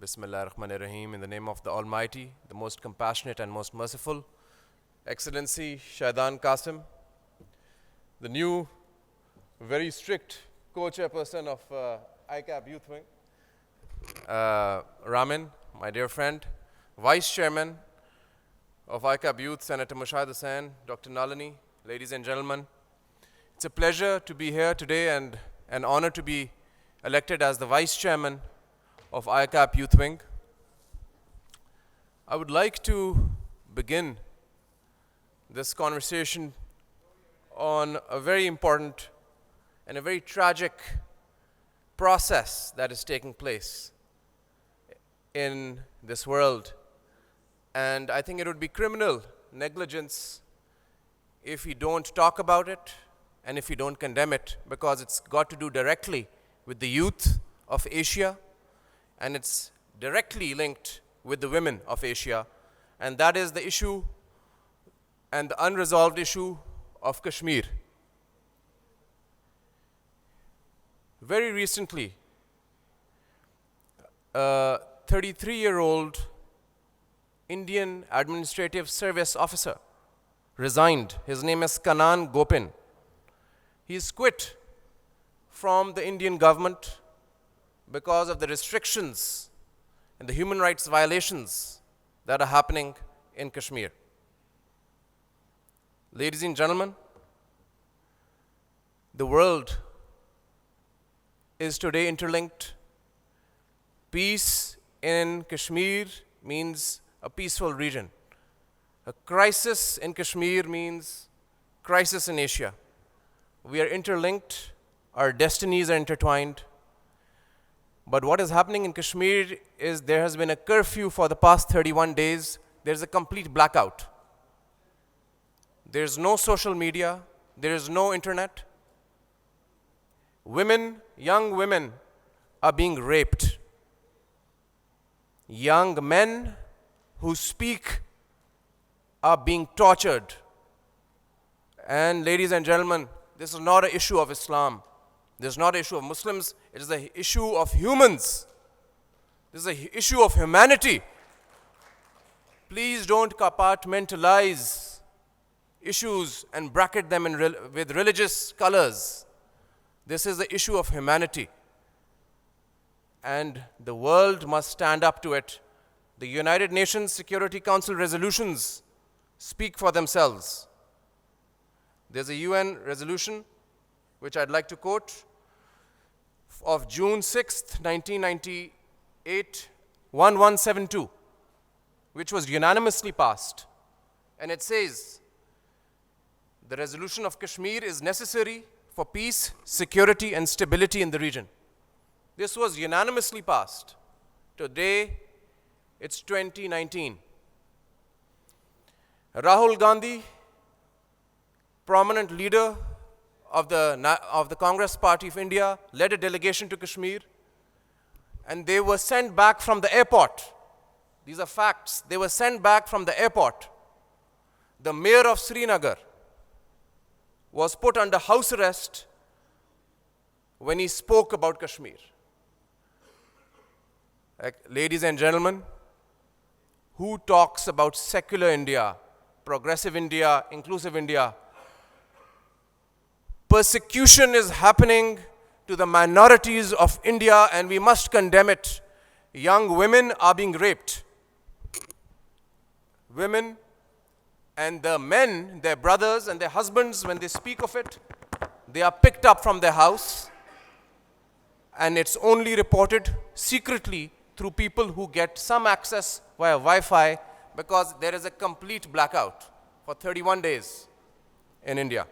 Bismillah ar-Rahman ar-Rahim. In the name of the Almighty, the most compassionate and most merciful. Excellency Shaidan Qasim, the new, very strict co-chairperson of ICAP Youth Wing. Ramin, my dear friend, Vice Chairman of ICAP Youth, Senator Mushahid Hussain, Dr. Nalini, ladies and gentlemen. It's a pleasure to be here today and an honor to be elected as the Vice Chairman of ICAP Youth Wing. I would like to begin this conversation on a very important and a very tragic process that is taking place in this world. And I think it would be criminal negligence if we don't talk about it and if we don't condemn it, because it's got to do directly with the youth of Asia, and it's directly linked with the women of Asia, and that is the issue and the unresolved issue of Kashmir. Very recently, a 33-year-old Indian Administrative Service officer resigned. His name is Kanan Gopin. He's quit from the Indian government because of the restrictions and the human rights violations that are happening in Kashmir. Ladies and gentlemen, the world is today interlinked. Peace in Kashmir means a peaceful region. A crisis in Kashmir means crisis in Asia. We are interlinked, our destinies are intertwined. But what is happening in Kashmir is there has been a curfew for the past 31 days. There's a complete blackout. There's no social media, there is no internet. Women, young women are being raped. Young men who speak are being tortured. And ladies and gentlemen, this is not an issue of Islam. This is not an issue of Muslims. It is an issue of humans. This is an issue of humanity. Please don't compartmentalize issues and bracket them with religious colors. This is the issue of humanity. And the world must stand up to it. The United Nations Security Council resolutions speak for themselves. There's a UN resolution, which I'd like to quote, of June 6th, 1998, 1172, which was unanimously passed. And it says, the resolution of Kashmir is necessary for peace, security, and stability in the region. This was unanimously passed. Today, it's 2019. Rahul Gandhi, prominent leader of the Congress Party of India, led a delegation to Kashmir, and they were sent back from the airport. These are facts. They were sent back from the airport. The mayor of Srinagar was put under house arrest when he spoke about Kashmir. Ladies and gentlemen, who talks about secular India, progressive India, inclusive India? Persecution is happening to the minorities of India, and we must condemn it. Young women are being raped. Women and the men, their brothers and their husbands, when they speak of it, they are picked up from their house, and it's only reported secretly through people who get some access via Wi-Fi, because there is a complete blackout for 31 days in India.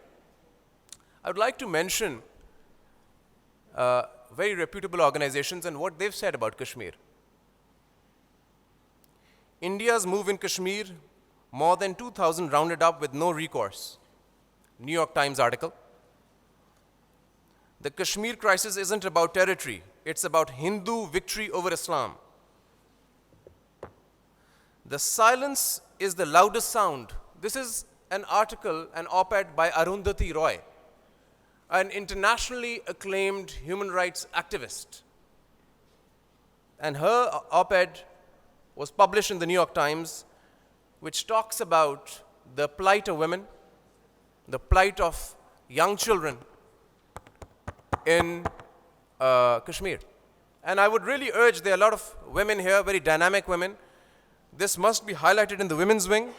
I would like to mention very reputable organizations and what they've said about Kashmir. India's move in Kashmir, more than 2,000 rounded up with no recourse. New York Times article. The Kashmir crisis isn't about territory. It's about Hindu victory over Islam. The silence is the loudest sound. This is an article, an op-ed by Arundhati Roy, an internationally acclaimed human rights activist. And her op-ed was published in the New York Times, which talks about the plight of women, the plight of young children in Kashmir. And I would really urge, there are a lot of women here, very dynamic women. This must be highlighted in the women's wing,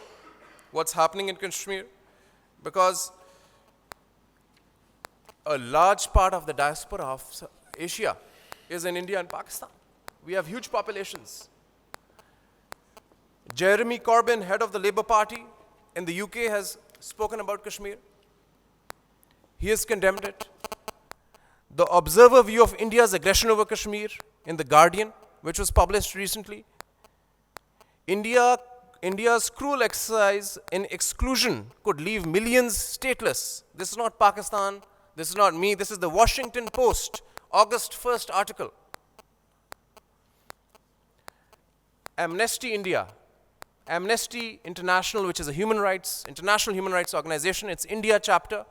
what's happening in Kashmir, because a large part of the diaspora of Asia is in India and Pakistan. We have huge populations. Jeremy Corbyn, head of the Labour Party in the UK, has spoken about Kashmir. He has condemned it. The Observer view of India's aggression over Kashmir in The Guardian, which was published recently. India's cruel exercise in exclusion could leave millions stateless. This is not Pakistan. This is not me. This is the Washington Post, August 1st article. Amnesty India, Amnesty International, which is a international human rights organization, its India chapter,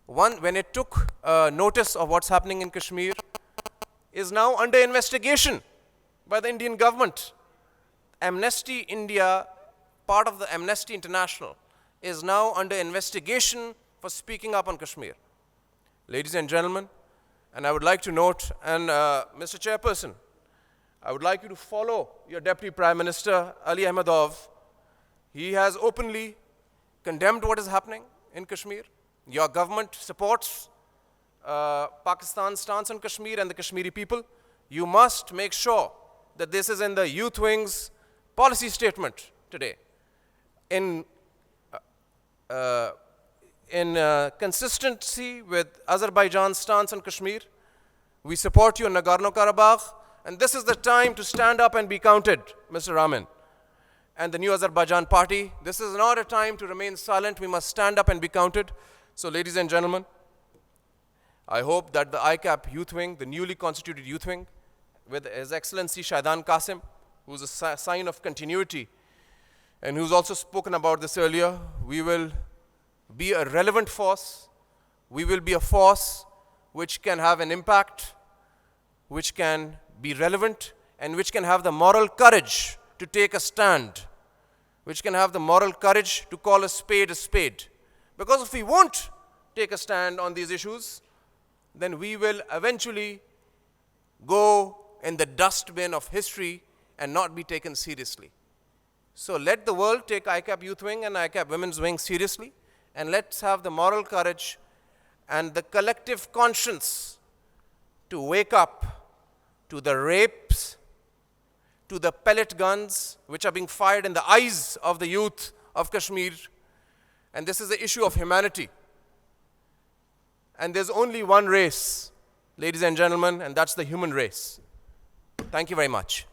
when it took notice of what's happening in Kashmir, is now under investigation by the Indian government. Amnesty India, part of the Amnesty International, is now under investigation for speaking up on Kashmir. Ladies and gentlemen, and I would like to note, and Mr. Chairperson, I would like you to follow your Deputy Prime Minister, Ali Ahmedov. He has openly condemned what is happening in Kashmir. Your government supports Pakistan's stance on Kashmir and the Kashmiri people. You must make sure that this is in the Youth Wing's policy statement today. In consistency with Azerbaijan's stance on Kashmir, we support you in Nagorno-Karabakh, and this is the time to stand up and be counted, Mr. Ramin. And the new Azerbaijan party, this is not a time to remain silent. We must stand up and be counted. So, ladies and gentlemen, I hope that the ICAP Youth Wing, the newly constituted Youth Wing, with His Excellency Shaidan Qasim, who's a sign of continuity, and who's also spoken about this earlier, we will be a relevant force. We will be a force which can have an impact, which can be relevant, and which can have the moral courage to take a stand, which can have the moral courage to call a spade a spade. Because if we won't take a stand on these issues, then we will eventually go in the dustbin of history and not be taken seriously. So let the world take ICAP Youth Wing and ICAP Women's Wing seriously, and let's have the moral courage and the collective conscience to wake up to the rapes, to the pellet guns which are being fired in the eyes of the youth of Kashmir. And this is the issue of humanity. And there's only one race, ladies and gentlemen, and that's the human race. Thank you very much.